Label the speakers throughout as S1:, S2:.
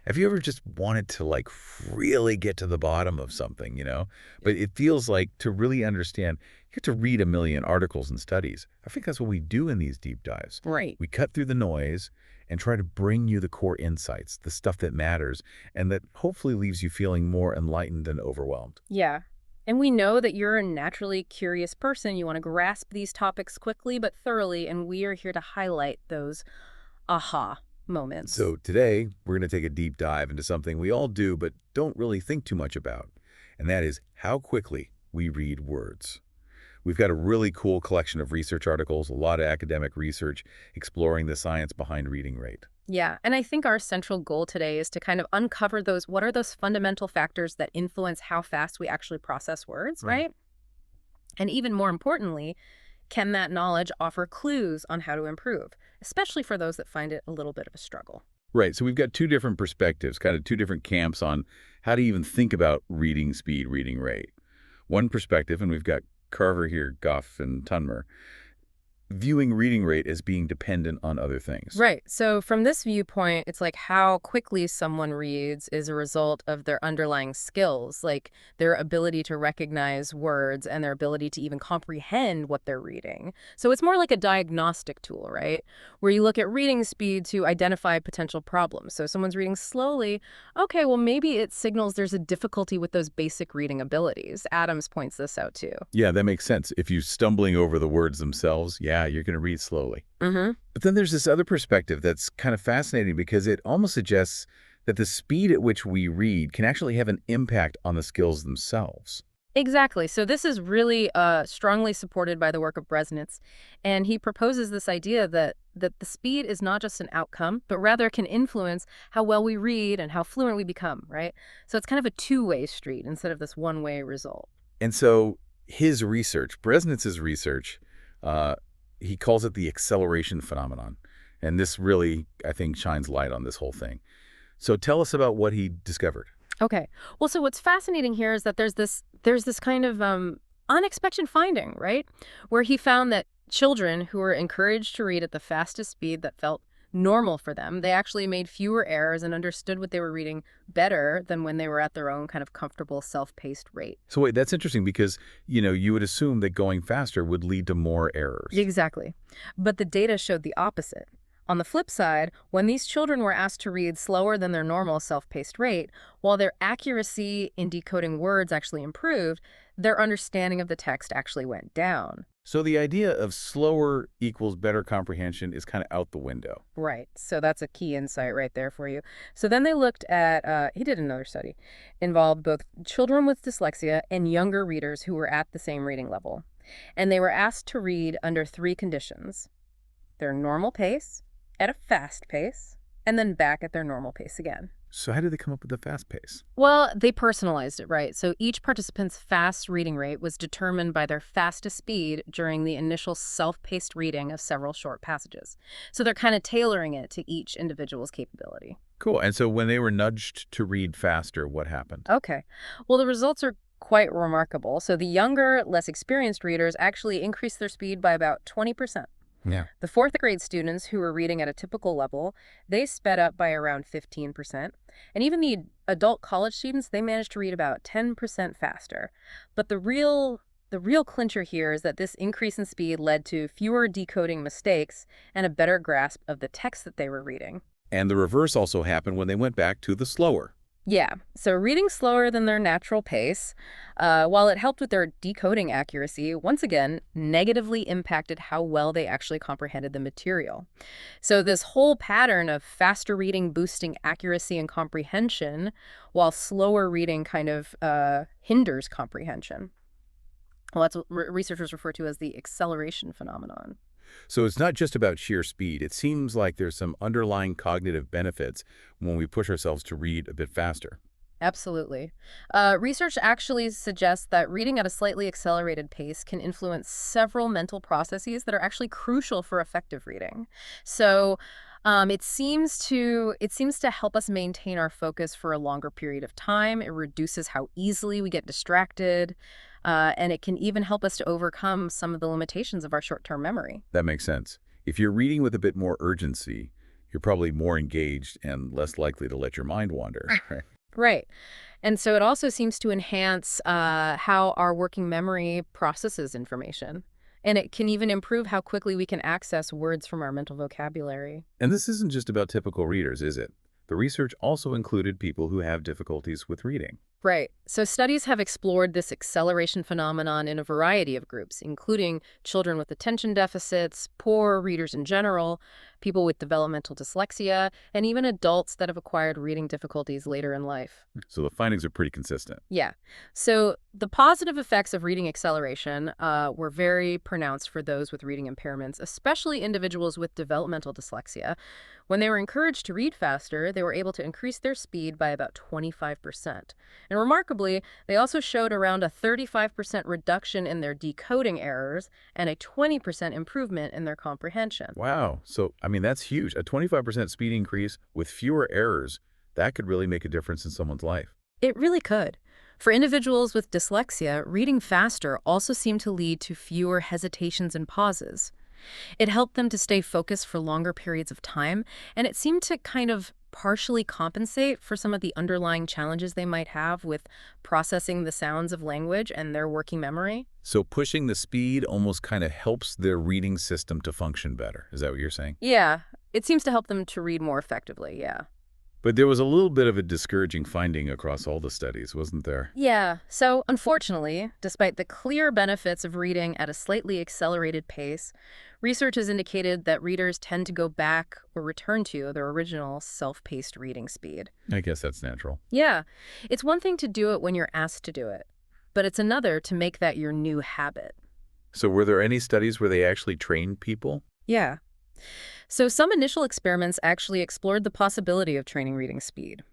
S1: Have you ever just wanted to like really get to the bottom of something, But it feels like to really understand, you have to read a million articles and studies. I think that's what we do in these deep dives.
S2: Right.
S1: We cut through the noise and try to bring you the core insights, the stuff that matters, and that hopefully leaves you feeling more enlightened than overwhelmed.
S2: Yeah. And we know that you're a naturally curious person. You want to grasp these topics quickly but thoroughly, and we are here to highlight those aha moments.
S1: So today, we're going to take a deep dive into something we all do but don't really think too much about, and that is how quickly we read words. We've got a really cool collection of research articles, a lot of academic research exploring the science behind reading rate.
S2: Yeah, and I think our central goal today is to kind of uncover what are those fundamental factors that influence how fast we actually process words,
S1: Right.
S2: right? And even more importantly, can that knowledge offer clues on how to improve, especially for those that find it a little bit of a struggle?
S1: Right, so we've got two different perspectives, kind of two different camps on how to even think about reading speed, reading rate. One perspective, and we've got Carver here, Goff, and Tunmer, viewing reading rate as being dependent on other things.
S2: Right. So from this viewpoint, it's like how quickly someone reads is a result of their underlying skills, like their ability to recognize words and their ability to even comprehend what they're reading. So it's more like a diagnostic tool, right? Where you look at reading speed to identify potential problems. So if someone's reading slowly, okay, well, maybe it signals there's a difficulty with those basic reading abilities. Adams points this out too.
S1: Yeah, that makes sense. If you're stumbling over the words themselves, yeah, you're going to read slowly.
S2: Mm-hmm.
S1: But then there's this other perspective that's kind of fascinating because it almost suggests that the speed at which we read can actually have an impact on the skills themselves.
S2: Exactly. So this is really strongly supported by the work of Bresnitz, and he proposes this idea that the speed is not just an outcome, but rather can influence how well we read and how fluent we become, right? So it's kind of a two-way street instead of this one-way result.
S1: And so his research, Bresnitz's research, uh, he calls it the acceleration phenomenon. And this really, I think, shines light on this whole thing. So tell us about what he discovered.
S2: Okay. Well, so what's fascinating here is that there's this kind of unexpected finding, right? Where he found that children who were encouraged to read at the fastest speed that felt normal for them, they actually made fewer errors and understood what they were reading better than when they were at their own kind of comfortable self-paced rate.
S1: So wait, that's interesting because, you would assume that going faster would lead to more errors.
S2: Exactly. But the data showed the opposite. On the flip side, when these children were asked to read slower than their normal self-paced rate, while their accuracy in decoding words actually improved, their understanding of the text actually went down.
S1: So the idea of slower equals better comprehension is kind of out the window.
S2: Right. So that's a key insight right there for you. So then they looked at, he did another study, involved both children with dyslexia and younger readers who were at the same reading level. And they were asked to read under three conditions: their normal pace, at a fast pace, and then back at their normal pace again.
S1: So how did they come up with the fast pace?
S2: Well, they personalized it, right? So each participant's fast reading rate was determined by their fastest speed during the initial self-paced reading of several short passages. So they're kind of tailoring it to each individual's capability.
S1: Cool. And so when they were nudged to read faster, what happened?
S2: Okay. Well, the results are quite remarkable. So the younger, less experienced readers actually increased their speed by about 20%.
S1: Yeah.
S2: The fourth grade students who were reading at a typical level, they sped up by around 15%. And even the adult college students, they managed to read about 10% faster. But the real clincher here is that this increase in speed led to fewer decoding mistakes and a better grasp of the text that they were reading.
S1: And the reverse also happened when they went back to the slower.
S2: Yeah, so reading slower than their natural pace, while it helped with their decoding accuracy, once again, negatively impacted how well they actually comprehended the material. So this whole pattern of faster reading boosting accuracy and comprehension, while slower reading kind of hinders comprehension. Well, that's what researchers refer to as the acceleration phenomenon.
S1: So it's not just about sheer speed. It seems like there's some underlying cognitive benefits when we push ourselves to read a bit faster.
S2: Absolutely. Research actually suggests that reading at a slightly accelerated pace can influence several mental processes that are actually crucial for effective reading. So it seems to help us maintain our focus for a longer period of time. It reduces how easily we get distracted, and it can even help us to overcome some of the limitations of our short-term memory.
S1: That makes sense. If you're reading with a bit more urgency, You're probably more engaged and less likely to let your mind wander, right?
S2: Right. And so it also seems to enhance how our working memory processes information. And it can even improve how quickly we can access words from our mental vocabulary.
S1: And this isn't just about typical readers, is it? The research also included people who have difficulties with reading.
S2: Right. So studies have explored this acceleration phenomenon in a variety of groups, including children with attention deficits, poor readers in general, people with developmental dyslexia, and even adults that have acquired reading difficulties later in life.
S1: So the findings are pretty consistent.
S2: Yeah. So the positive effects of reading acceleration were very pronounced for those with reading impairments, especially individuals with developmental dyslexia. When they were encouraged to read faster, they were able to increase their speed by about 25%. And remarkably, they also showed around a 35% reduction in their decoding errors and a 20% improvement in their comprehension.
S1: Wow. So, I mean, that's huge. A 25% speed increase with fewer errors, that could really make a difference in someone's life.
S2: It really could. For individuals with dyslexia, reading faster also seemed to lead to fewer hesitations and pauses. It helped them to stay focused for longer periods of time, and it seemed to kind of partially compensate for some of the underlying challenges they might have with processing the sounds of language and their working memory.
S1: So pushing the speed almost kind of helps their reading system to function better. Is that what you're saying?
S2: Yeah, it seems to help them to read more effectively, yeah.
S1: But there was a little bit of a discouraging finding across all the studies, wasn't there?
S2: Yeah, so unfortunately, despite the clear benefits of reading at a slightly accelerated pace, research has indicated that readers tend to go back or return to their original self-paced reading speed.
S1: I guess that's natural.
S2: Yeah, it's one thing to do it when you're asked to do it, but it's another to make that your new habit.
S1: So were there any studies where they actually trained people?
S2: Yeah. So some initial experiments actually explored the possibility of training reading speed.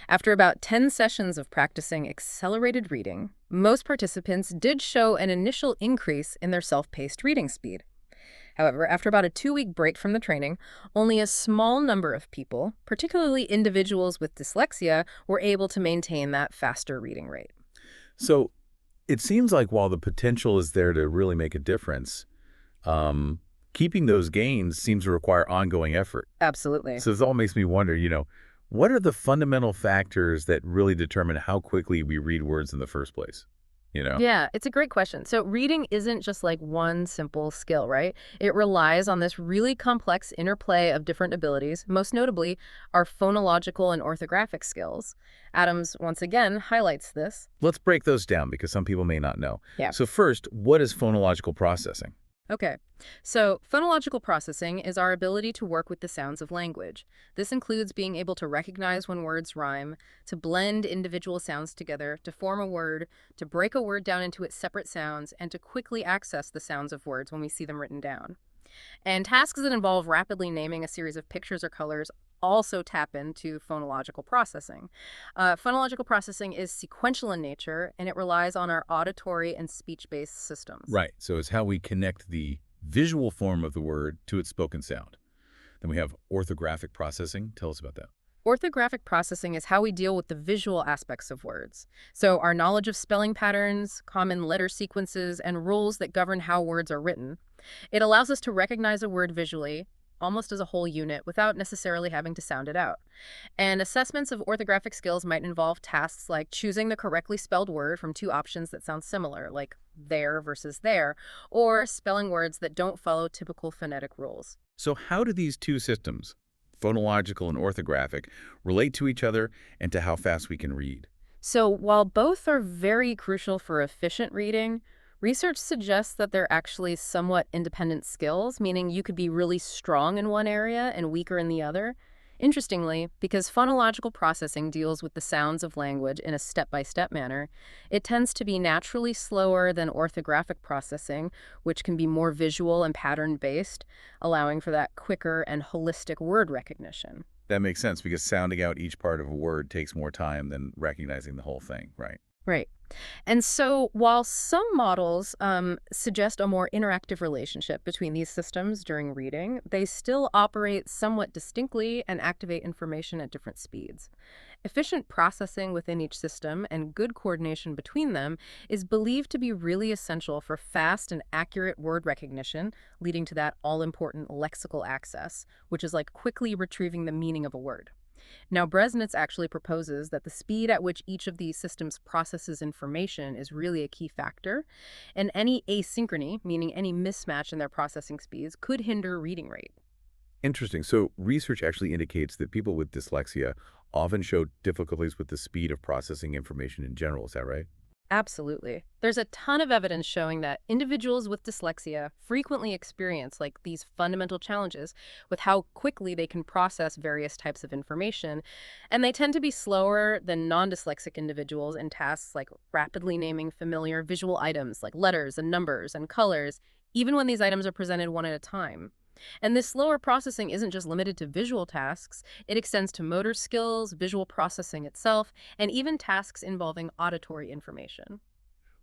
S2: After about 10 sessions of practicing accelerated reading, most participants did show an initial increase in their self-paced reading speed. However, after about a 2-week break from the training, only a small number of people, particularly individuals with dyslexia, were able to maintain that faster reading rate.
S1: So it seems like while the potential is there to really make a difference, keeping those gains seems to require ongoing effort.
S2: Absolutely.
S1: So this all makes me wonder, what are the fundamental factors that really determine how quickly we read words in the first place?
S2: Yeah, it's a great question. So reading isn't just like one simple skill, right? It relies on this really complex interplay of different abilities, most notably our phonological and orthographic skills. Adams, once again, highlights this.
S1: Let's break those down because some people may not know.
S2: Yeah.
S1: So first, what is phonological processing?
S2: Okay, so phonological processing is our ability to work with the sounds of language. This includes being able to recognize when words rhyme, to blend individual sounds together, to form a word, to break a word down into its separate sounds, and to quickly access the sounds of words when we see them written down. And tasks that involve rapidly naming a series of pictures or colors also tap into phonological processing. Phonological processing is sequential in nature, and it relies on our auditory and speech-based systems.
S1: Right. So it's how we connect the visual form of the word to its spoken sound. Then we have orthographic processing. Tell us about that.
S2: Orthographic processing is how we deal with the visual aspects of words. So our knowledge of spelling patterns, common letter sequences, and rules that govern how words are written. It allows us to recognize a word visually, almost as a whole unit, without necessarily having to sound it out. And assessments of orthographic skills might involve tasks like choosing the correctly spelled word from two options that sound similar, like there versus there, or spelling words that don't follow typical phonetic rules.
S1: So how do these two systems, phonological and orthographic, relate to each other and to how fast we can read?
S2: So while both are very crucial for efficient reading, research suggests that they're actually somewhat independent skills, meaning you could be really strong in one area and weaker in the other. Interestingly, because phonological processing deals with the sounds of language in a step-by-step manner, it tends to be naturally slower than orthographic processing, which can be more visual and pattern-based, allowing for that quicker and holistic word recognition.
S1: That makes sense because sounding out each part of a word takes more time than recognizing the whole thing, right?
S2: Right. And so while some models suggest a more interactive relationship between these systems during reading, they still operate somewhat distinctly and activate information at different speeds. Efficient processing within each system and good coordination between them is believed to be really essential for fast and accurate word recognition, leading to that all-important lexical access, which is like quickly retrieving the meaning of a word. Now, Bresnitz actually proposes that the speed at which each of these systems processes information is really a key factor, and any asynchrony, meaning any mismatch in their processing speeds, could hinder reading rate.
S1: Interesting. So research actually indicates that people with dyslexia often show difficulties with the speed of processing information in general. Is that right?
S2: Absolutely. There's a ton of evidence showing that individuals with dyslexia frequently experience like these fundamental challenges with how quickly they can process various types of information, and they tend to be slower than non-dyslexic individuals in tasks like rapidly naming familiar visual items like letters and numbers and colors, even when these items are presented one at a time. And this slower processing isn't just limited to visual tasks, it extends to motor skills, visual processing itself, and even tasks involving auditory information.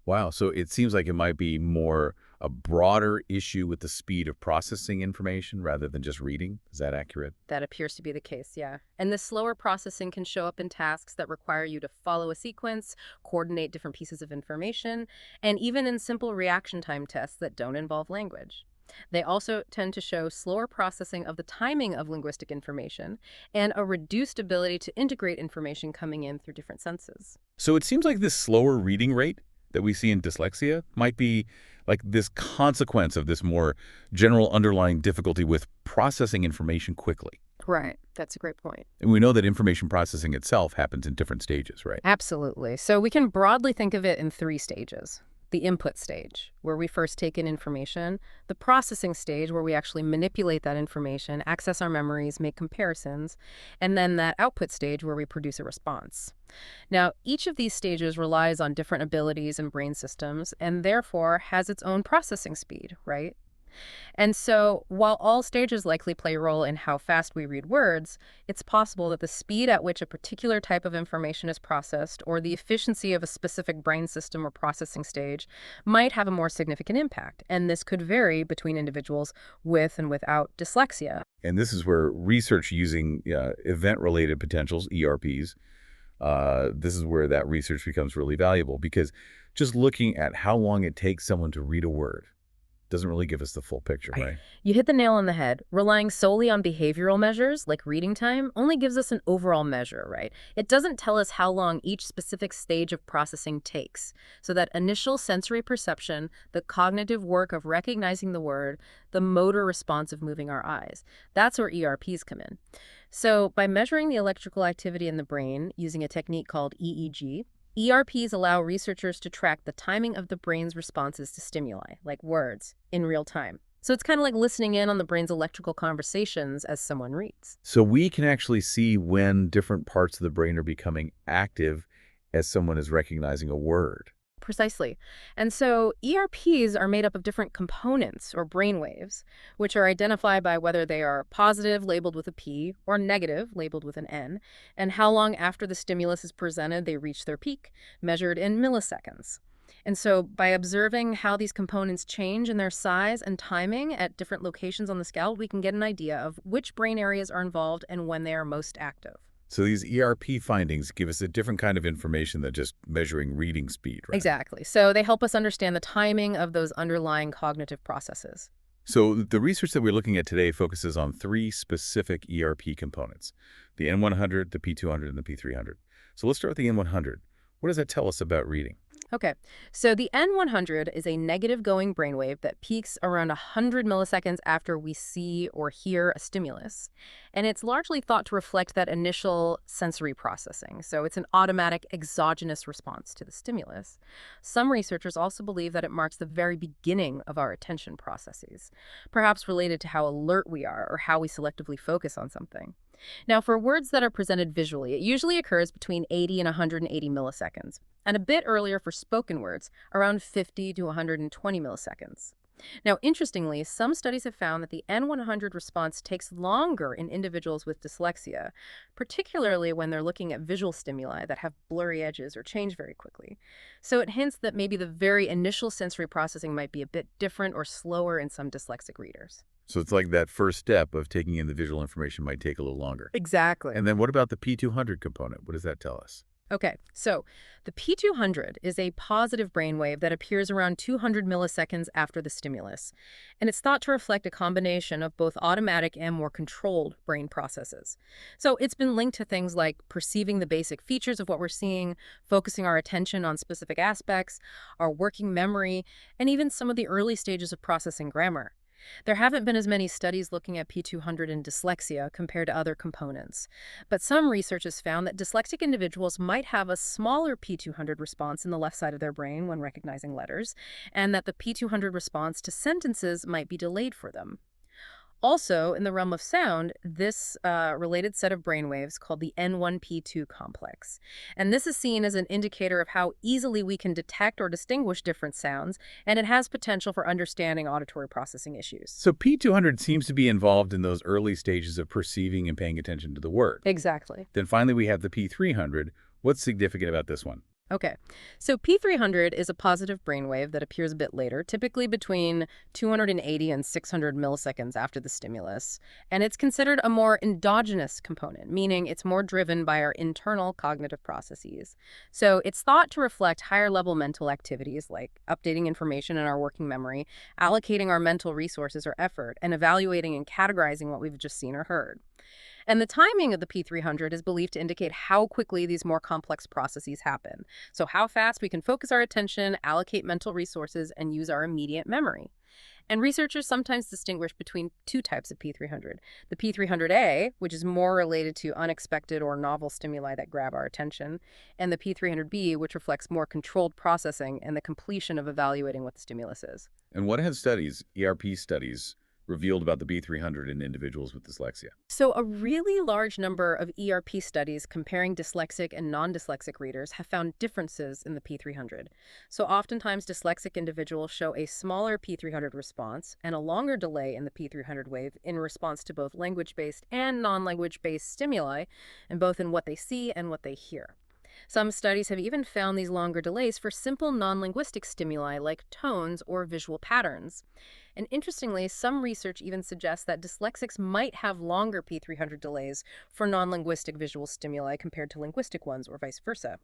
S1: Wow. So it seems like it might be more a broader issue with the speed of processing information rather than just reading. Is that accurate?
S2: That appears to be the case, yeah. And this slower processing can show up in tasks that require you to follow a sequence, coordinate different pieces of information, and even in simple reaction time tests that don't involve language. They also tend to show slower processing of the timing of linguistic information and a reduced ability to integrate information coming in through different senses.
S1: So it seems like this slower reading rate that we see in dyslexia might be like this consequence of this more general underlying difficulty with processing information quickly.
S2: Right. That's a great point.
S1: And we know that information processing itself happens in different stages, right?
S2: Absolutely. So we can broadly think of it in three stages. The input stage, where we first take in information, the processing stage, where we actually manipulate that information, access our memories, make comparisons, and then that output stage, where we produce a response. Now, each of these stages relies on different abilities and brain systems, and therefore has its own processing speed, right? And so, while all stages likely play a role in how fast we read words, it's possible that the speed at which a particular type of information is processed or the efficiency of a specific brain system or processing stage might have a more significant impact. And this could vary between individuals with and without dyslexia.
S1: And this is where research using event-related potentials, ERPs, this is where that research becomes really valuable because just looking at how long it takes someone to read a word doesn't really give us the full picture,
S2: Right.
S1: right?
S2: You hit the nail on the head. Relying solely on behavioral measures, like reading time, only gives us an overall measure, right? It doesn't tell us how long each specific stage of processing takes. So that initial sensory perception, the cognitive work of recognizing the word, the motor response of moving our eyes, that's where ERPs come in. So by measuring the electrical activity in the brain using a technique called EEG, ERPs allow researchers to track the timing of the brain's responses to stimuli, like words, in real time. So it's kind of like listening in on the brain's electrical conversations as someone reads.
S1: So we can actually see when different parts of the brain are becoming active as someone is recognizing a word.
S2: Precisely. And so ERPs are made up of different components or brain waves, which are identified by whether they are positive, labeled with a P, or negative, labeled with an N, and how long after the stimulus is presented they reach their peak, measured in milliseconds. And so by observing how these components change in their size and timing at different locations on the scale, we can get an idea of which brain areas are involved and when they are most active.
S1: So these ERP findings give us a different kind of information than just measuring reading speed, right?
S2: Exactly. So they help us understand the timing of those underlying cognitive processes.
S1: So the research that we're looking at today focuses on three specific ERP components, the N100, the P200, and the P300. So let's start with the N100. What does that tell us about reading?
S2: Okay, so the N100 is a negative going brainwave that peaks around 100 milliseconds after we see or hear a stimulus. And it's largely thought to reflect that initial sensory processing. So it's an automatic exogenous response to the stimulus. Some researchers also believe that it marks the very beginning of our attention processes, perhaps related to how alert we are or how we selectively focus on something. Now, for words that are presented visually, it usually occurs between 80 and 180 milliseconds, and a bit earlier for spoken words, around 50 to 120 milliseconds. Now, interestingly, some studies have found that the N100 response takes longer in individuals with dyslexia, particularly when they're looking at visual stimuli that have blurry edges or change very quickly. So it hints that maybe the very initial sensory processing might be a bit different or slower in some dyslexic readers.
S1: So it's like that first step of taking in the visual information might take a little longer.
S2: Exactly.
S1: And then what about the P200 component? What does that tell us?
S2: Okay, so the P200 is a positive brainwave that appears around 200 milliseconds after the stimulus, and it's thought to reflect a combination of both automatic and more controlled brain processes. So it's been linked to things like perceiving the basic features of what we're seeing, focusing our attention on specific aspects, our working memory, and even some of the early stages of processing grammar. There haven't been as many studies looking at P200 in dyslexia compared to other components, but some research has found that dyslexic individuals might have a smaller P200 response in the left side of their brain when recognizing letters, and that the P200 response to sentences might be delayed for them. Also, in the realm of sound, this related set of brainwaves called the N1P2 complex. And this is seen as an indicator of how easily we can detect or distinguish different sounds, and it has potential for understanding auditory processing issues.
S1: So P200 seems to be involved in those early stages of perceiving and paying attention to the word.
S2: Exactly.
S1: Then finally we have the P300. What's significant about this one?
S2: Okay, so P300 is a positive brainwave that appears a bit later, typically between 280 and 600 milliseconds after the stimulus, and it's considered a more endogenous component, meaning it's more driven by our internal cognitive processes. So it's thought to reflect higher-level mental activities like updating information in our working memory, allocating our mental resources or effort, and evaluating and categorizing what we've just seen or heard. And the timing of the P300 is believed to indicate how quickly these more complex processes happen. So how fast we can focus our attention, allocate mental resources, and use our immediate memory. And researchers sometimes distinguish between two types of P300. The P300A, which is more related to unexpected or novel stimuli that grab our attention, and the P300B, which reflects more controlled processing and the completion of evaluating what the stimulus is.
S1: And what have studies, ERP studies, revealed about the B300 in individuals with dyslexia?
S2: So, a really large number of ERP studies comparing dyslexic and non-dyslexic readers have found differences in the P300. So, oftentimes, dyslexic individuals show a smaller P300 response and a longer delay in the P300 wave in response to both language-based and non-language-based stimuli, and both in what they see and what they hear. Some studies have even found these longer delays for simple non-linguistic stimuli like tones or visual patterns. And interestingly, some research even suggests that dyslexics might have longer P300 delays for non-linguistic visual stimuli compared to linguistic ones or vice versa.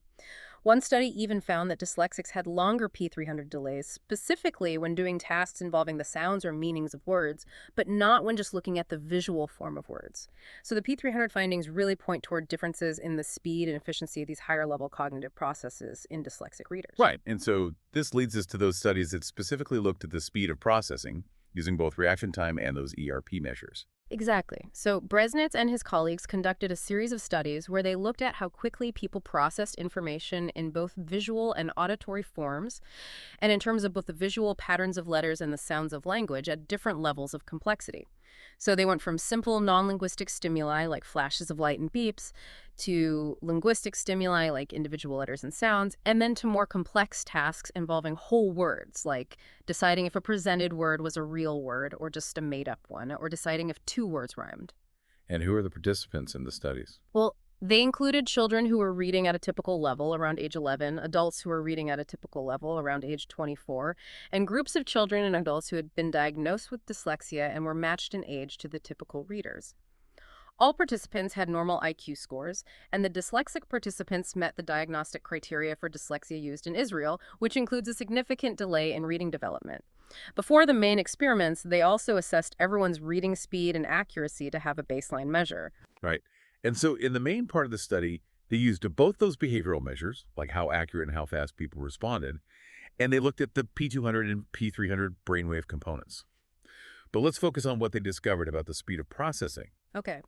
S2: One study even found that dyslexics had longer P300 delays, specifically when doing tasks involving the sounds or meanings of words, but not when just looking at the visual form of words. So the P300 findings really point toward differences in the speed and efficiency of these higher level cognitive processes in dyslexic readers.
S1: Right. And so this leads us to those studies that specifically looked at the speed of processing using both reaction time and those ERP measures.
S2: Exactly. So Bresnitz and his colleagues conducted a series of studies where they looked at how quickly people processed information in both visual and auditory forms, and in terms of both the visual patterns of letters and the sounds of language at different levels of complexity. So they went from simple non-linguistic stimuli like flashes of light and beeps to linguistic stimuli like individual letters and sounds, and then to more complex tasks involving whole words like deciding if a presented word was a real word or just a made-up one, or deciding if two words rhymed.
S1: And who are the participants in the studies?
S2: Well, they included children who were reading at a typical level around age 11, adults who were reading at a typical level around age 24, and groups of children and adults who had been diagnosed with dyslexia and were matched in age to the typical readers. All participants had normal IQ scores, and the dyslexic participants met the diagnostic criteria for dyslexia used in Israel, which includes a significant delay in reading development. Before the main experiments, they also assessed everyone's reading speed and accuracy to have a baseline measure.
S1: Right. And so in the main part of the study, they used both those behavioral measures, like how accurate and how fast people responded, and they looked at the P200 and P300 brainwave components. But let's focus on what they discovered about the speed of processing.
S2: Okay,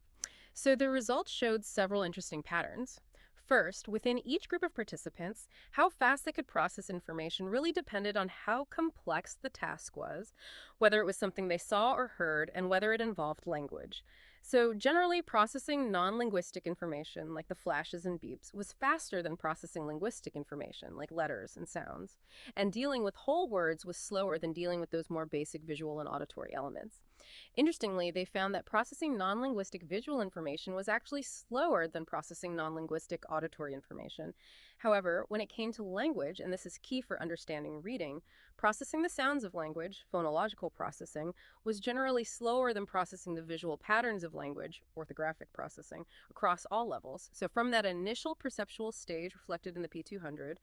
S2: so the results showed several interesting patterns. First, within each group of participants, how fast they could process information really depended on how complex the task was, whether it was something they saw or heard, and whether it involved language. So, generally, processing non linguistic information, like the flashes and beeps, was faster than processing linguistic information, like letters and sounds. And dealing with whole words was slower than dealing with those more basic visual and auditory elements. Interestingly, they found that processing non linguistic visual information was actually slower than processing non linguistic auditory information. However, when it came to language, and this is key for understanding reading, processing the sounds of language, phonological processing, was generally slower than processing the visual patterns of language, orthographic processing, across all levels. So, from that initial perceptual stage reflected in the P200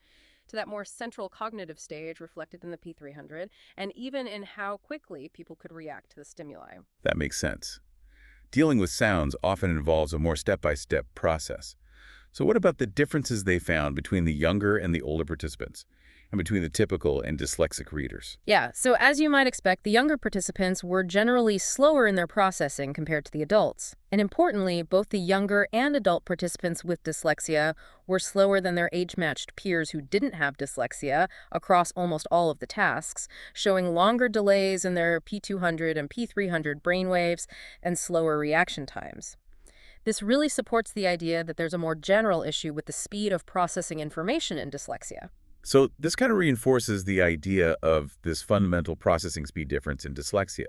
S2: to that more central cognitive stage reflected in the P300, and even in how quickly people could react to the stimuli.
S1: That makes sense. Dealing with sounds often involves a more step-by-step process. So what about the differences they found between the younger and the older participants, and between the typical and dyslexic readers?
S2: Yeah, so as you might expect, the younger participants were generally slower in their processing compared to the adults. And importantly, both the younger and adult participants with dyslexia were slower than their age-matched peers who didn't have dyslexia across almost all of the tasks, showing longer delays in their P200 and P300 brainwaves and slower reaction times. This really supports the idea that there's a more general issue with the speed of processing information in dyslexia.
S1: So this kind of reinforces the idea of this fundamental processing speed difference in dyslexia.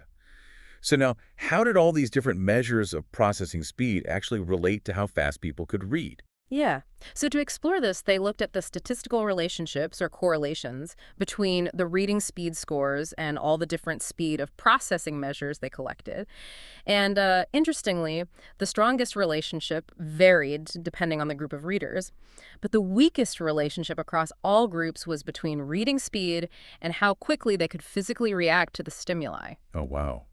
S1: So now, how did all these different measures of processing speed actually relate to how fast people could read?
S2: Yeah. So to explore this, they looked at the statistical relationships or correlations between the reading speed scores and all the different speed of processing measures they collected. And interestingly, the strongest relationship varied depending on the group of readers. But the weakest relationship across all groups was between reading speed and how quickly they could physically react to the stimuli.
S1: Oh, wow.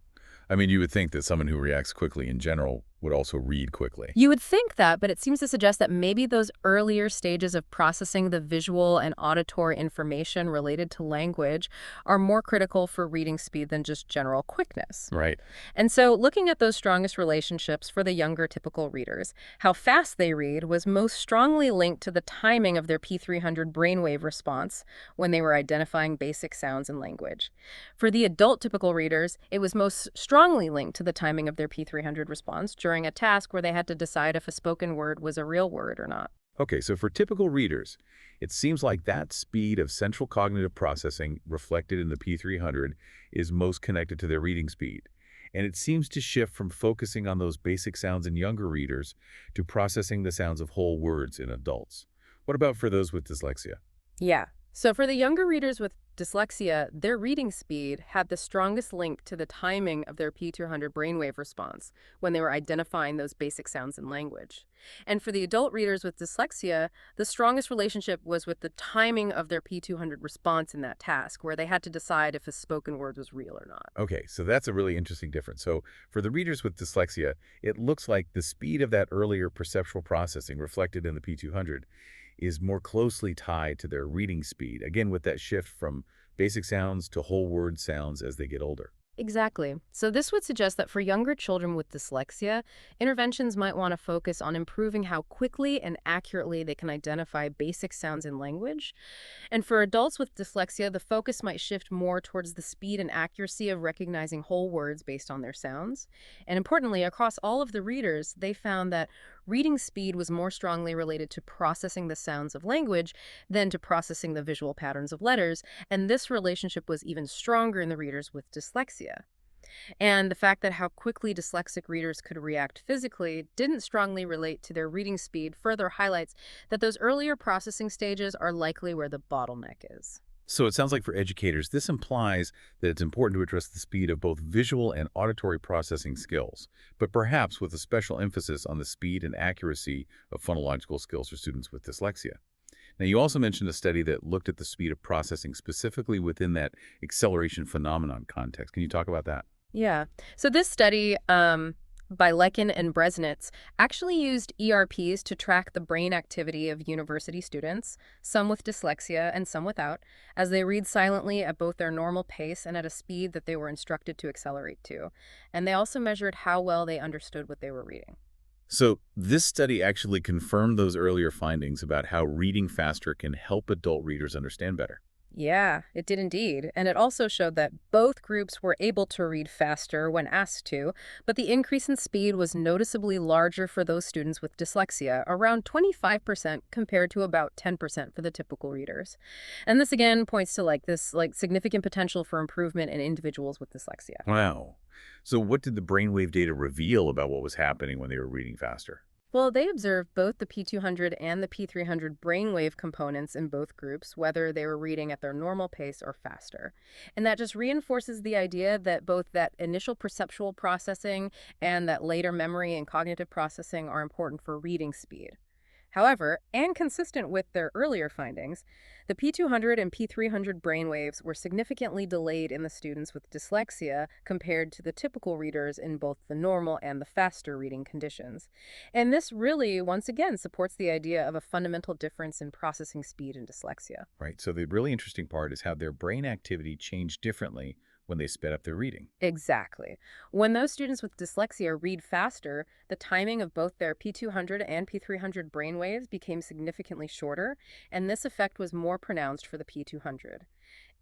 S1: I mean, you would think that someone who reacts quickly in general would also read quickly.
S2: You would think that, but it seems to suggest that maybe those earlier stages of processing the visual and auditory information related to language are more critical for reading speed than just general quickness.
S1: Right.
S2: And so, looking at those strongest relationships for the younger typical readers, how fast they read was most strongly linked to the timing of their P300 brainwave response when they were identifying basic sounds in language. For the adult typical readers, it was most strongly linked to the timing of their P300 response during a task where they had to decide if a spoken word was a real word or not.
S1: Okay, so for typical readers, it seems like that speed of central cognitive processing reflected in the P300 is most connected to their reading speed. And it seems to shift from focusing on those basic sounds in younger readers to processing the sounds of whole words in adults. What about for those with dyslexia?
S2: Yeah. So for the younger readers with dyslexia, their reading speed had the strongest link to the timing of their P200 brainwave response when they were identifying those basic sounds in language. And for the adult readers with dyslexia, the strongest relationship was with the timing of their P200 response in that task, where they had to decide if a spoken word was real or not.
S1: Okay, so that's a really interesting difference. So for the readers with dyslexia, it looks like the speed of that earlier perceptual processing reflected in the P200 is more closely tied to their reading speed, again with that shift from basic sounds to whole word sounds as they get older.
S2: Exactly. So this would suggest that for younger children with dyslexia, interventions might want to focus on improving how quickly and accurately they can identify basic sounds in language. And for adults with dyslexia, the focus might shift more towards the speed and accuracy of recognizing whole words based on their sounds. And importantly, across all of the readers, they found that reading speed was more strongly related to processing the sounds of language than to processing the visual patterns of letters, and this relationship was even stronger in the readers with dyslexia. And the fact that how quickly dyslexic readers could react physically didn't strongly relate to their reading speed further highlights that those earlier processing stages are likely where the bottleneck is.
S1: So it sounds like for educators, this implies that it's important to address the speed of both visual and auditory processing skills, but perhaps with a special emphasis on the speed and accuracy of phonological skills for students with dyslexia. Now, you also mentioned a study that looked at the speed of processing specifically within that acceleration phenomenon context. Can you talk about that?
S2: Yeah. So this study by Lekin and Bresnitz actually used ERPs to track the brain activity of university students, some with dyslexia and some without, as they read silently at both their normal pace and at a speed that they were instructed to accelerate to. And they also measured how well they understood what they were reading.
S1: So this study actually confirmed those earlier findings about how reading faster can help adult readers understand better.
S2: Yeah, it did indeed. And it also showed that both groups were able to read faster when asked to, but the increase in speed was noticeably larger for those students with dyslexia, around 25% compared to about 10% for the typical readers. And this again points to this significant potential for improvement in individuals with dyslexia.
S1: Wow. So what did the brainwave data reveal about what was happening when they were reading faster?
S2: Well, they observed both the P200 and the P300 brainwave components in both groups, whether they were reading at their normal pace or faster. And that just reinforces the idea that both that initial perceptual processing and that later memory and cognitive processing are important for reading speed. However, and consistent with their earlier findings, the P200 and P300 brainwaves were significantly delayed in the students with dyslexia compared to the typical readers in both the normal and the faster reading conditions. And this really, once again, supports the idea of a fundamental difference in processing speed in dyslexia.
S1: Right. So the really interesting part is how their brain activity changed differently when they sped up their reading.
S2: Exactly. When those students with dyslexia read faster, the timing of both their P200 and P300 brainwaves became significantly shorter, and this effect was more pronounced for the P200.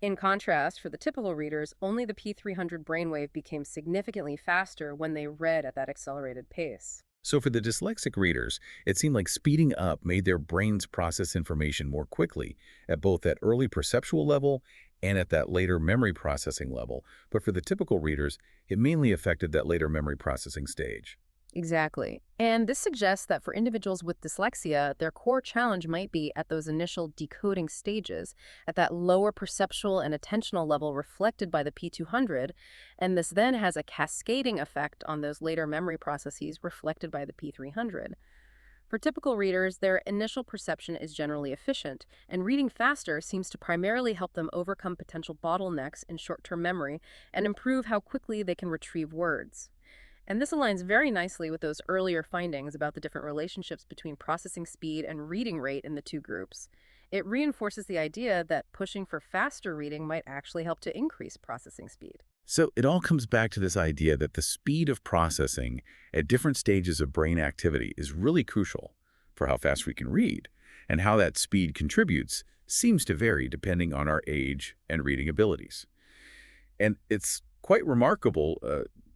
S2: In contrast, for the typical readers, only the P300 brainwave became significantly faster when they read at that accelerated pace.
S1: So for the dyslexic readers, it seemed like speeding up made their brains process information more quickly at both that early perceptual level and at that later memory processing level. But for the typical readers, it mainly affected that later memory processing stage.
S2: Exactly. And this suggests that for individuals with dyslexia, their core challenge might be at those initial decoding stages, at that lower perceptual and attentional level reflected by the P200, and this then has a cascading effect on those later memory processes reflected by the P300. For typical readers, their initial perception is generally efficient, and reading faster seems to primarily help them overcome potential bottlenecks in short-term memory and improve how quickly they can retrieve words. And this aligns very nicely with those earlier findings about the different relationships between processing speed and reading rate in the two groups. It reinforces the idea that pushing for faster reading might actually help to increase processing speed.
S1: So it all comes back to this idea that the speed of processing at different stages of brain activity is really crucial for how fast we can read, and how that speed contributes seems to vary depending on our age and reading abilities. And it's quite remarkable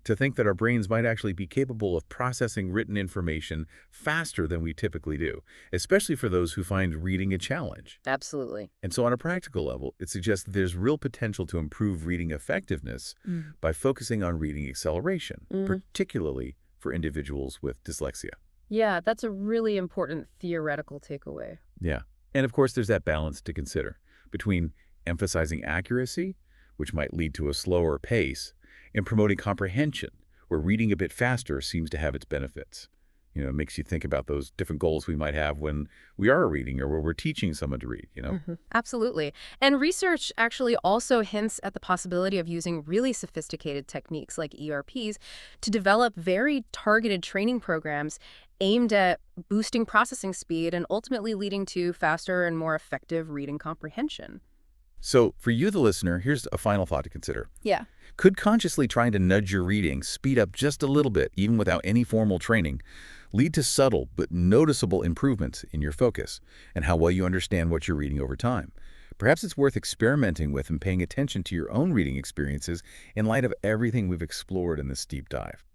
S1: to think that our brains might actually be capable of processing written information faster than we typically do, especially for those who find reading a challenge.
S2: Absolutely.
S1: And so on a practical level, it suggests that there's real potential to improve reading effectiveness
S2: Mm.
S1: by focusing on reading acceleration,
S2: Mm.
S1: particularly for individuals with dyslexia.
S2: Yeah, that's a really important theoretical takeaway.
S1: Yeah. And of course, there's that balance to consider between emphasizing accuracy, which might lead to a slower pace, and promoting comprehension, where reading a bit faster seems to have its benefits. It makes you think about those different goals we might have when we are reading or where we're teaching someone to read.
S2: Absolutely. And research actually also hints at the possibility of using really sophisticated techniques like ERPs to develop very targeted training programs aimed at boosting processing speed and ultimately leading to faster and more effective reading comprehension.
S1: So for you, the listener, here's a final thought to consider.
S2: Yeah.
S1: Could consciously trying to nudge your reading speed up just a little bit, even without any formal training, lead to subtle but noticeable improvements in your focus and how well you understand what you're reading over time? Perhaps it's worth experimenting with and paying attention to your own reading experiences in light of everything we've explored in this deep dive.